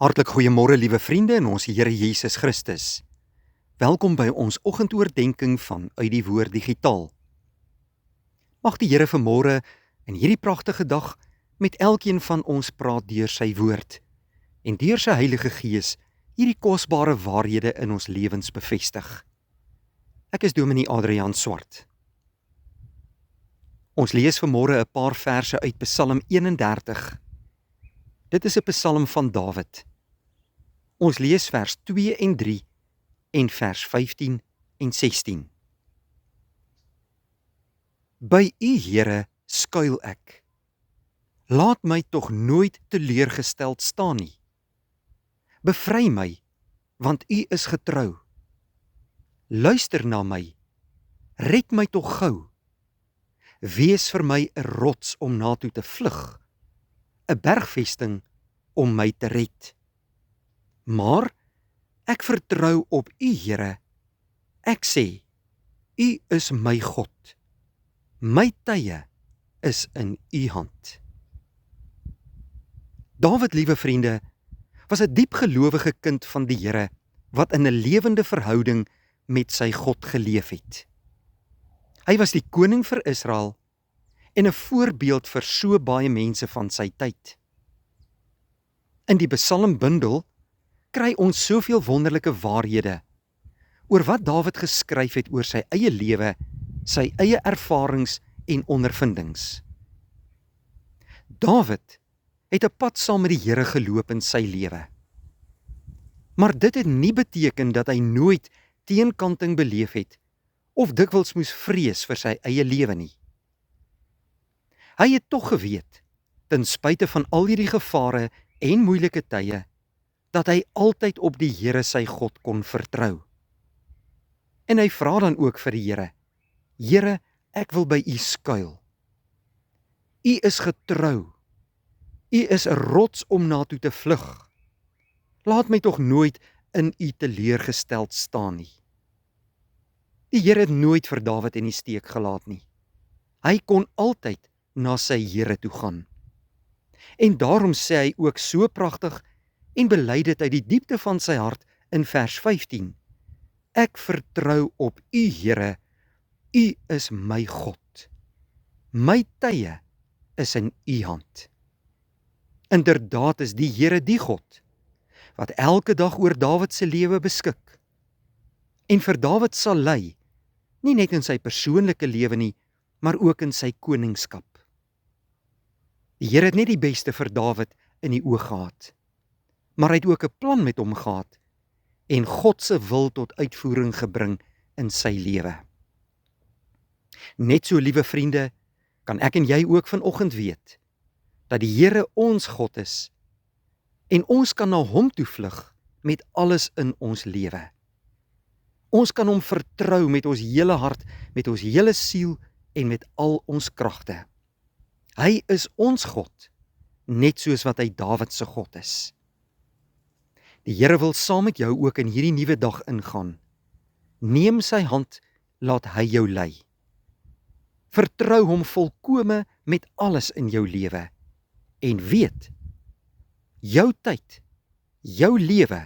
Hartlik goeiemôre liewe vriende in ons Here Jesus Christus. Welkom by ons oggendoordenkings van uit die woord digitaal. Mag die Here vanmôre in hierdie pragtige dag met elkeen van ons praat deur sy woord en deur sy Heilige Gees hierdie kosbare waarhede in ons lewens bevestig. Ek is Dominee Adrian Swart. Ons lees vanmôre 'n paar verse uit Psalm 31. Dit is 'n Psalm van Dawid. Ons lees vers 2 en 3 en vers 15 en 16. By U, Here, skuil ek. Laat my tog nooit teleurgesteld staan nie. Bevry my, want U is getrou. Luister na my, red my tog gou. Wees vir my 'n rots om na toe te vlug, 'n bergvesting om my te red. Maar ek vertrou op U, Here. Ek sê, U is my God. My tye is in U hand. Dawid, liewe vriende, was 'n diep gelowige kind van die Here wat in 'n lewende verhouding met sy God geleef het. Hy was die koning vir Israel en 'n voorbeeld vir so baie mense van sy tyd. In die Psalmbundel kry ons soveel wonderlike waarhede oor wat Dawid geskryf het oor sy eie lewe, sy eie ervarings en ondervindings. Dawid het 'n pad saam met die Here geloop in sy lewe. Maar dit het nie beteken dat hy nooit teenkanting beleef het of dikwels moes vrees vir sy eie lewe nie. Hy het tog geweet, ten spyte van al hierdie gevare en moeilike tye, dat hy altyd op die Here sy God kon vertrou. En hy vra dan ook vir die Here, Here, ek wil by U skuil. U is getrou. U is 'n rots om na toe te vlug. Laat my tog nooit in U teleurgesteld staan nie. Die Here het nooit vir Dawid in die steek gelaat nie. Hy kon altyd na sy Here toe gaan. En daarom sê hy ook so pragtig en bely dit uit die diepte van sy hart in vers 15. Ek vertrou op U, Here. U is my God. My tye is in U hand. Inderdaad is die Here die God wat elke dag oor Dawid se lewe beskik en vir Dawid sal lei, nie net in sy persoonlike lewe nie, maar ook in sy koningskap. Die Here het net die beste vir Dawid in die oog gehad, maar hy het ook 'n plan met hom gehad en God se wil tot uitvoering gebring in sy lewe. Net so, liewe vriende, kan ek en jy ook vanoggend weet dat die Here ons God is en ons kan na hom toe vlug met alles in ons lewe. Ons kan hom vertrou met ons hele hart, met ons hele siel en met al ons kragte. Hy is ons God, net soos wat hy Dawid se God is. Die Here wil saam met jou ook in hierdie nuwe dag ingaan. Neem sy hand, laat hy jou lei. Vertrou hom volkome met alles in jou lewe en weet, jou tyd, jou lewe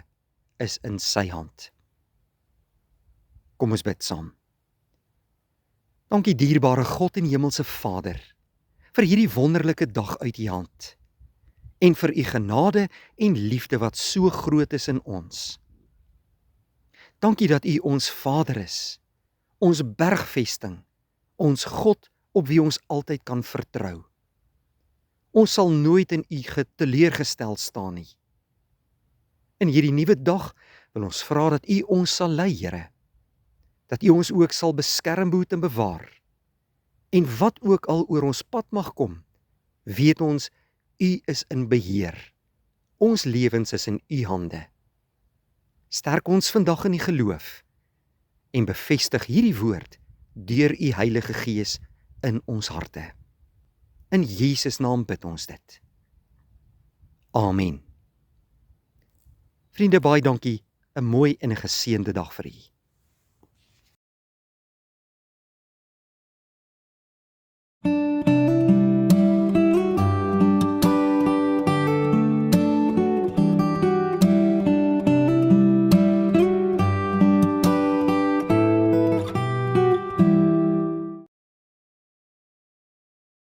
is in sy hand. Kom ons bid saam. Dankie dierbare God en hemelse Vader, vir hierdie wonderlike dag uit U hand en vir U genade en liefde wat so groot is in ons. Dankie dat U ons Vader is, ons bergvesting, ons God op wie ons altyd kan vertrou. Ons sal nooit in U teleurgestel staan nie. In hierdie nuwe dag wil ons vra dat U ons sal lei, Here, dat U ons ook sal beskerm, behoed en bewaar. En wat ook al oor ons pad mag kom, weet ons, U is in beheer. Ons lewens is in U hande. Sterk ons vandag in die geloof en bevestig hierdie woord deur U Heilige Gees in ons harte. In Jesus naam bid ons dit. Amen. Vriende, baie dankie, 'n mooi en 'n geseënde dag vir u.